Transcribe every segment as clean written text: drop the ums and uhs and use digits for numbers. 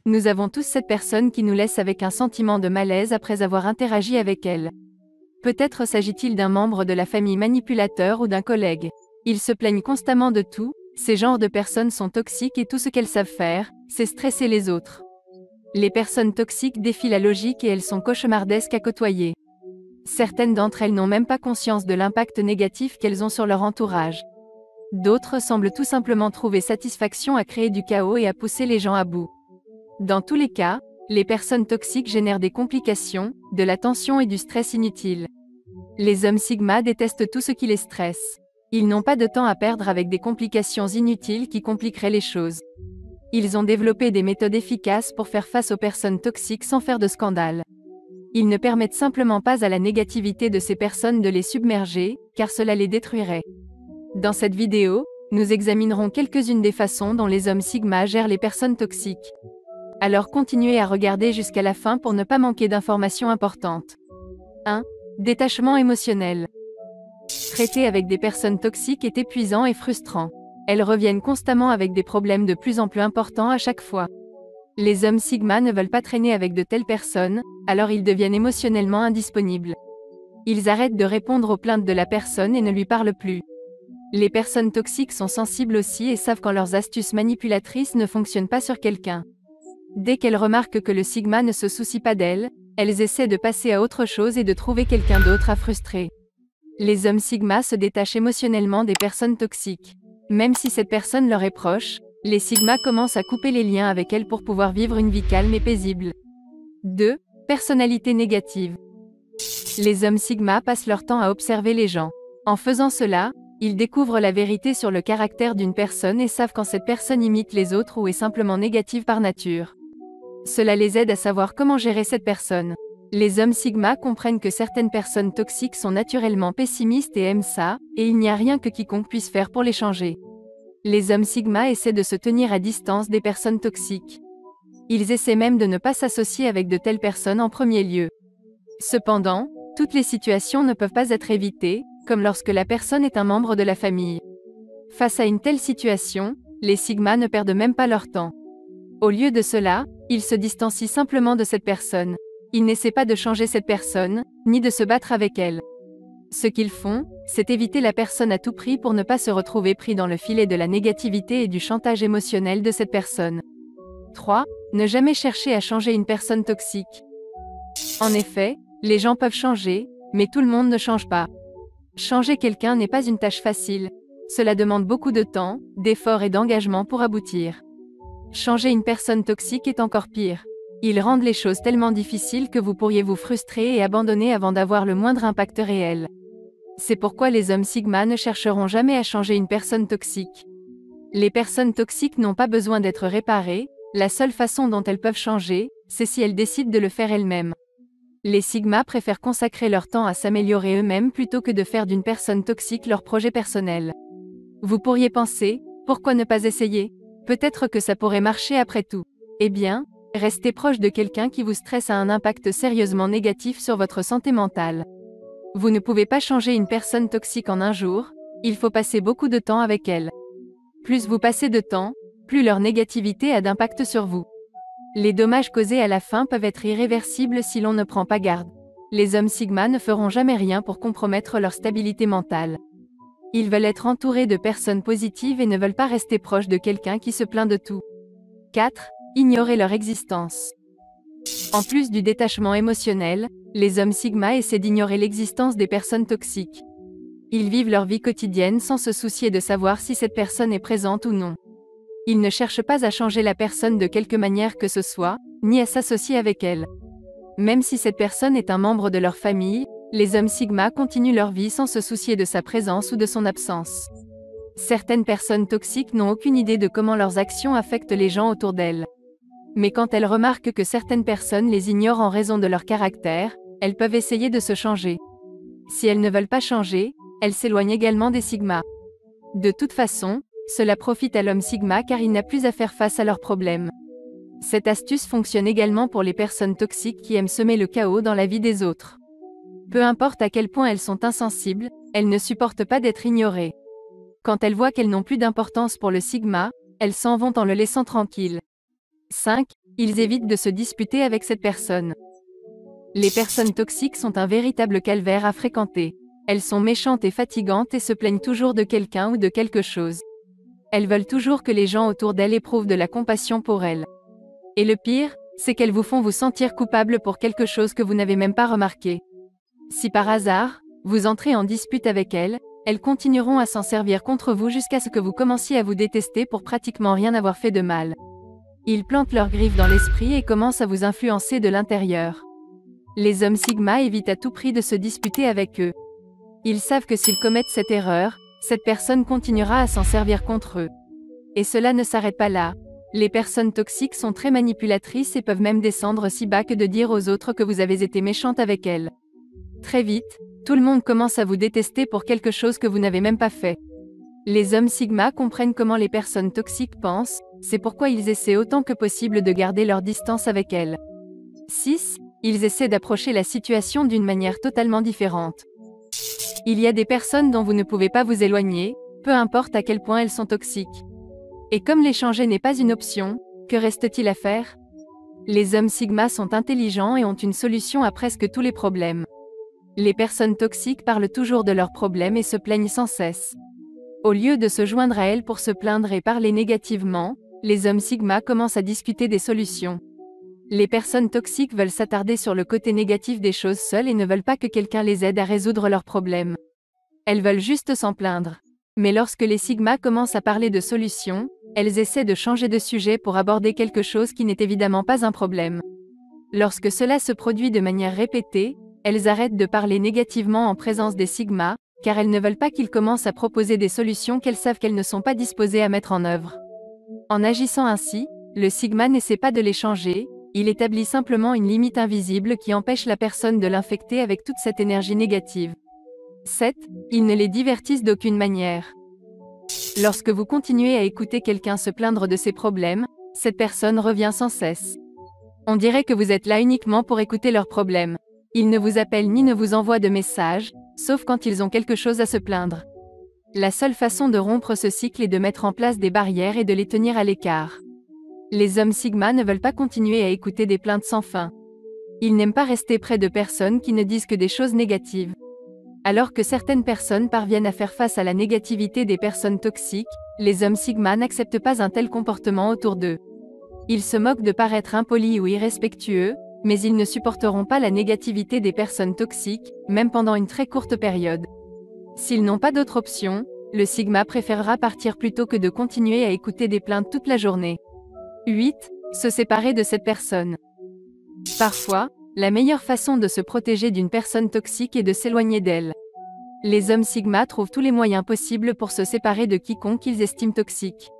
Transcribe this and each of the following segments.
Nous avons tous cette personne qui nous laisse avec un sentiment de malaise après avoir interagi avec elle. Peut-être s'agit-il d'un membre de la famille manipulateur ou d'un collègue. Ils se plaignent constamment de tout, ces genres de personnes sont toxiques et tout ce qu'elles savent faire, c'est stresser les autres. Les personnes toxiques défient la logique et elles sont cauchemardesques à côtoyer. Certaines d'entre elles n'ont même pas conscience de l'impact négatif qu'elles ont sur leur entourage. D'autres semblent tout simplement trouver satisfaction à créer du chaos et à pousser les gens à bout. Dans tous les cas, les personnes toxiques génèrent des complications, de la tension et du stress inutile. Les hommes Sigma détestent tout ce qui les stresse. Ils n'ont pas de temps à perdre avec des complications inutiles qui compliqueraient les choses. Ils ont développé des méthodes efficaces pour faire face aux personnes toxiques sans faire de scandale. Ils ne permettent simplement pas à la négativité de ces personnes de les submerger, car cela les détruirait. Dans cette vidéo, nous examinerons quelques-unes des façons dont les hommes Sigma gèrent les personnes toxiques. Alors continuez à regarder jusqu'à la fin pour ne pas manquer d'informations importantes. 1. Détachement émotionnel. Traiter avec des personnes toxiques est épuisant et frustrant. Elles reviennent constamment avec des problèmes de plus en plus importants à chaque fois. Les hommes Sigma ne veulent pas traîner avec de telles personnes, alors ils deviennent émotionnellement indisponibles. Ils arrêtent de répondre aux plaintes de la personne et ne lui parlent plus. Les personnes toxiques sont sensibles aussi et savent quand leurs astuces manipulatrices ne fonctionnent pas sur quelqu'un. Dès qu'elles remarquent que le Sigma ne se soucie pas d'elles, elles essaient de passer à autre chose et de trouver quelqu'un d'autre à frustrer. Les hommes Sigma se détachent émotionnellement des personnes toxiques. Même si cette personne leur est proche, les Sigma commencent à couper les liens avec elle pour pouvoir vivre une vie calme et paisible. 2. Personnalité négative. Les hommes Sigma passent leur temps à observer les gens. En faisant cela, ils découvrent la vérité sur le caractère d'une personne et savent quand cette personne imite les autres ou est simplement négative par nature. Cela les aide à savoir comment gérer cette personne. Les hommes Sigma comprennent que certaines personnes toxiques sont naturellement pessimistes et aiment ça, et il n'y a rien que quiconque puisse faire pour les changer. Les hommes Sigma essaient de se tenir à distance des personnes toxiques. Ils essaient même de ne pas s'associer avec de telles personnes en premier lieu. Cependant, toutes les situations ne peuvent pas être évitées, comme lorsque la personne est un membre de la famille. Face à une telle situation, les Sigma ne perdent même pas leur temps. Au lieu de cela, ils se distancient simplement de cette personne. Ils n'essaient pas de changer cette personne, ni de se battre avec elle. Ce qu'ils font, c'est éviter la personne à tout prix pour ne pas se retrouver pris dans le filet de la négativité et du chantage émotionnel de cette personne. 3. Ne jamais chercher à changer une personne toxique. En effet, les gens peuvent changer, mais tout le monde ne change pas. Changer quelqu'un n'est pas une tâche facile. Cela demande beaucoup de temps, d'efforts et d'engagement pour aboutir. Changer une personne toxique est encore pire. Ils rendent les choses tellement difficiles que vous pourriez vous frustrer et abandonner avant d'avoir le moindre impact réel. C'est pourquoi les hommes Sigma ne chercheront jamais à changer une personne toxique. Les personnes toxiques n'ont pas besoin d'être réparées, la seule façon dont elles peuvent changer, c'est si elles décident de le faire elles-mêmes. Les Sigma préfèrent consacrer leur temps à s'améliorer eux-mêmes plutôt que de faire d'une personne toxique leur projet personnel. Vous pourriez penser, pourquoi ne pas essayer ? Peut-être que ça pourrait marcher après tout. Eh bien, rester proche de quelqu'un qui vous stresse a un impact sérieusement négatif sur votre santé mentale. Vous ne pouvez pas changer une personne toxique en un jour, il faut passer beaucoup de temps avec elle. Plus vous passez de temps, plus leur négativité a d'impact sur vous. Les dommages causés à la fin peuvent être irréversibles si l'on ne prend pas garde. Les hommes Sigma ne feront jamais rien pour compromettre leur stabilité mentale. Ils veulent être entourés de personnes positives et ne veulent pas rester proches de quelqu'un qui se plaint de tout. 4. Ignorer leur existence. En plus du détachement émotionnel, les hommes Sigma essaient d'ignorer l'existence des personnes toxiques. Ils vivent leur vie quotidienne sans se soucier de savoir si cette personne est présente ou non. Ils ne cherchent pas à changer la personne de quelque manière que ce soit, ni à s'associer avec elle. Même si cette personne est un membre de leur famille, les hommes Sigma continuent leur vie sans se soucier de sa présence ou de son absence. Certaines personnes toxiques n'ont aucune idée de comment leurs actions affectent les gens autour d'elles. Mais quand elles remarquent que certaines personnes les ignorent en raison de leur caractère, elles peuvent essayer de se changer. Si elles ne veulent pas changer, elles s'éloignent également des Sigma. De toute façon, cela profite à l'homme Sigma car il n'a plus à faire face à leurs problèmes. Cette astuce fonctionne également pour les personnes toxiques qui aiment semer le chaos dans la vie des autres. Peu importe à quel point elles sont insensibles, elles ne supportent pas d'être ignorées. Quand elles voient qu'elles n'ont plus d'importance pour le Sigma, elles s'en vont en le laissant tranquille. 5. Ils évitent de se disputer avec cette personne. Les personnes toxiques sont un véritable calvaire à fréquenter. Elles sont méchantes et fatigantes et se plaignent toujours de quelqu'un ou de quelque chose. Elles veulent toujours que les gens autour d'elles éprouvent de la compassion pour elles. Et le pire, c'est qu'elles vous font vous sentir coupable pour quelque chose que vous n'avez même pas remarqué. Si par hasard, vous entrez en dispute avec elles continueront à s'en servir contre vous jusqu'à ce que vous commenciez à vous détester pour pratiquement rien avoir fait de mal. Ils plantent leurs griffes dans l'esprit et commencent à vous influencer de l'intérieur. Les hommes Sigma évitent à tout prix de se disputer avec eux. Ils savent que s'ils commettent cette erreur, cette personne continuera à s'en servir contre eux. Et cela ne s'arrête pas là. Les personnes toxiques sont très manipulatrices et peuvent même descendre si bas que de dire aux autres que vous avez été méchante avec elles. Très vite, tout le monde commence à vous détester pour quelque chose que vous n'avez même pas fait. Les hommes Sigma comprennent comment les personnes toxiques pensent, c'est pourquoi ils essaient autant que possible de garder leur distance avec elles. 6. Ils essaient d'approcher la situation d'une manière totalement différente. Il y a des personnes dont vous ne pouvez pas vous éloigner, peu importe à quel point elles sont toxiques. Et comme les changer n'est pas une option, que reste-t-il à faire? Les hommes Sigma sont intelligents et ont une solution à presque tous les problèmes. Les personnes toxiques parlent toujours de leurs problèmes et se plaignent sans cesse. Au lieu de se joindre à elles pour se plaindre et parler négativement, les hommes Sigma commencent à discuter des solutions. Les personnes toxiques veulent s'attarder sur le côté négatif des choses seules et ne veulent pas que quelqu'un les aide à résoudre leurs problèmes. Elles veulent juste s'en plaindre. Mais lorsque les Sigma commencent à parler de solutions, elles essaient de changer de sujet pour aborder quelque chose qui n'est évidemment pas un problème. Lorsque cela se produit de manière répétée, elles arrêtent de parler négativement en présence des Sigma, car elles ne veulent pas qu'ils commencent à proposer des solutions qu'elles savent qu'elles ne sont pas disposées à mettre en œuvre. En agissant ainsi, le Sigma n'essaie pas de les changer, il établit simplement une limite invisible qui empêche la personne de l'infecter avec toute cette énergie négative. 7. Ils ne les divertissent d'aucune manière. Lorsque vous continuez à écouter quelqu'un se plaindre de ses problèmes, cette personne revient sans cesse. On dirait que vous êtes là uniquement pour écouter leurs problèmes. Ils ne vous appellent ni ne vous envoient de messages, sauf quand ils ont quelque chose à se plaindre. La seule façon de rompre ce cycle est de mettre en place des barrières et de les tenir à l'écart. Les hommes Sigma ne veulent pas continuer à écouter des plaintes sans fin. Ils n'aiment pas rester près de personnes qui ne disent que des choses négatives. Alors que certaines personnes parviennent à faire face à la négativité des personnes toxiques, les hommes Sigma n'acceptent pas un tel comportement autour d'eux. Ils se moquent de paraître impolis ou irrespectueux, mais ils ne supporteront pas la négativité des personnes toxiques, même pendant une très courte période. S'ils n'ont pas d'autre option, le Sigma préférera partir plutôt que de continuer à écouter des plaintes toute la journée. 8. Se séparer de cette personne. Parfois, la meilleure façon de se protéger d'une personne toxique est de s'éloigner d'elle. Les hommes Sigma trouvent tous les moyens possibles pour se séparer de quiconque ils estiment toxique.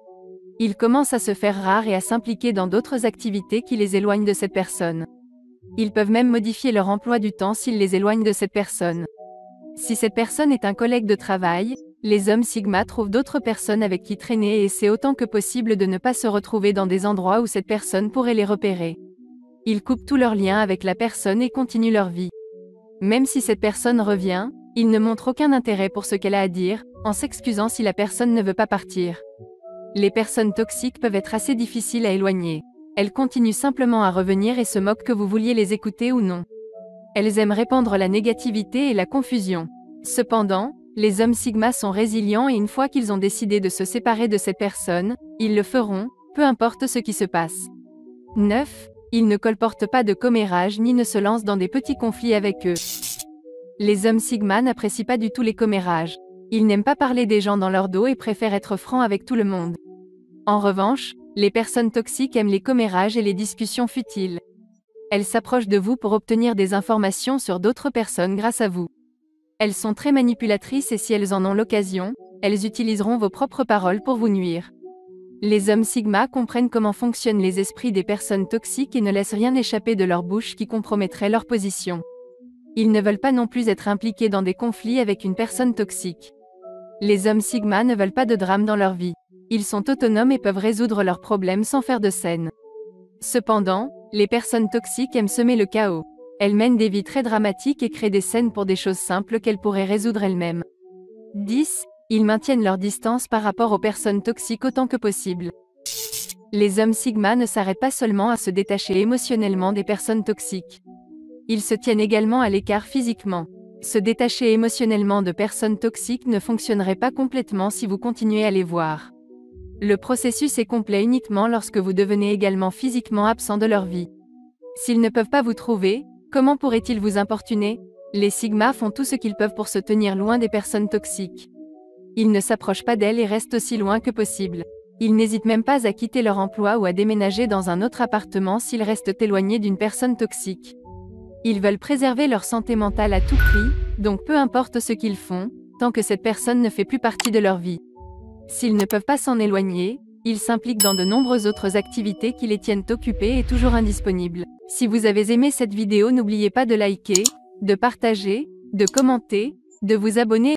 Ils commencent à se faire rares et à s'impliquer dans d'autres activités qui les éloignent de cette personne. Ils peuvent même modifier leur emploi du temps s'ils les éloignent de cette personne. Si cette personne est un collègue de travail, les hommes Sigma trouvent d'autres personnes avec qui traîner et essaient autant que possible de ne pas se retrouver dans des endroits où cette personne pourrait les repérer. Ils coupent tous leurs liens avec la personne et continuent leur vie. Même si cette personne revient, ils ne montrent aucun intérêt pour ce qu'elle a à dire, en s'excusant si la personne ne veut pas partir. Les personnes toxiques peuvent être assez difficiles à éloigner. Elles continuent simplement à revenir et se moquent que vous vouliez les écouter ou non. Elles aiment répandre la négativité et la confusion. Cependant, les hommes Sigma sont résilients et une fois qu'ils ont décidé de se séparer de cette personne, ils le feront, peu importe ce qui se passe. 9. Ils ne colportent pas de commérages ni ne se lancent dans des petits conflits avec eux. Les hommes Sigma n'apprécient pas du tout les commérages. Ils n'aiment pas parler des gens dans leur dos et préfèrent être francs avec tout le monde. En revanche, les personnes toxiques aiment les commérages et les discussions futiles. Elles s'approchent de vous pour obtenir des informations sur d'autres personnes grâce à vous. Elles sont très manipulatrices et si elles en ont l'occasion, elles utiliseront vos propres paroles pour vous nuire. Les hommes Sigma comprennent comment fonctionnent les esprits des personnes toxiques et ne laissent rien échapper de leur bouche qui compromettrait leur position. Ils ne veulent pas non plus être impliqués dans des conflits avec une personne toxique. Les hommes Sigma ne veulent pas de drame dans leur vie. Ils sont autonomes et peuvent résoudre leurs problèmes sans faire de scène. Cependant, les personnes toxiques aiment semer le chaos. Elles mènent des vies très dramatiques et créent des scènes pour des choses simples qu'elles pourraient résoudre elles-mêmes. 10. Ils maintiennent leur distance par rapport aux personnes toxiques autant que possible. Les hommes Sigma ne s'arrêtent pas seulement à se détacher émotionnellement des personnes toxiques. Ils se tiennent également à l'écart physiquement. Se détacher émotionnellement de personnes toxiques ne fonctionnerait pas complètement si vous continuez à les voir. Le processus est complet uniquement lorsque vous devenez également physiquement absent de leur vie. S'ils ne peuvent pas vous trouver, comment pourraient-ils vous importuner? Les Sigma font tout ce qu'ils peuvent pour se tenir loin des personnes toxiques. Ils ne s'approchent pas d'elles et restent aussi loin que possible. Ils n'hésitent même pas à quitter leur emploi ou à déménager dans un autre appartement s'ils restent éloignés d'une personne toxique. Ils veulent préserver leur santé mentale à tout prix, donc peu importe ce qu'ils font, tant que cette personne ne fait plus partie de leur vie. S'ils ne peuvent pas s'en éloigner, ils s'impliquent dans de nombreuses autres activités qui les tiennent occupés et toujours indisponibles. Si vous avez aimé cette vidéo, n'oubliez pas de liker, de partager, de commenter, de vous abonner.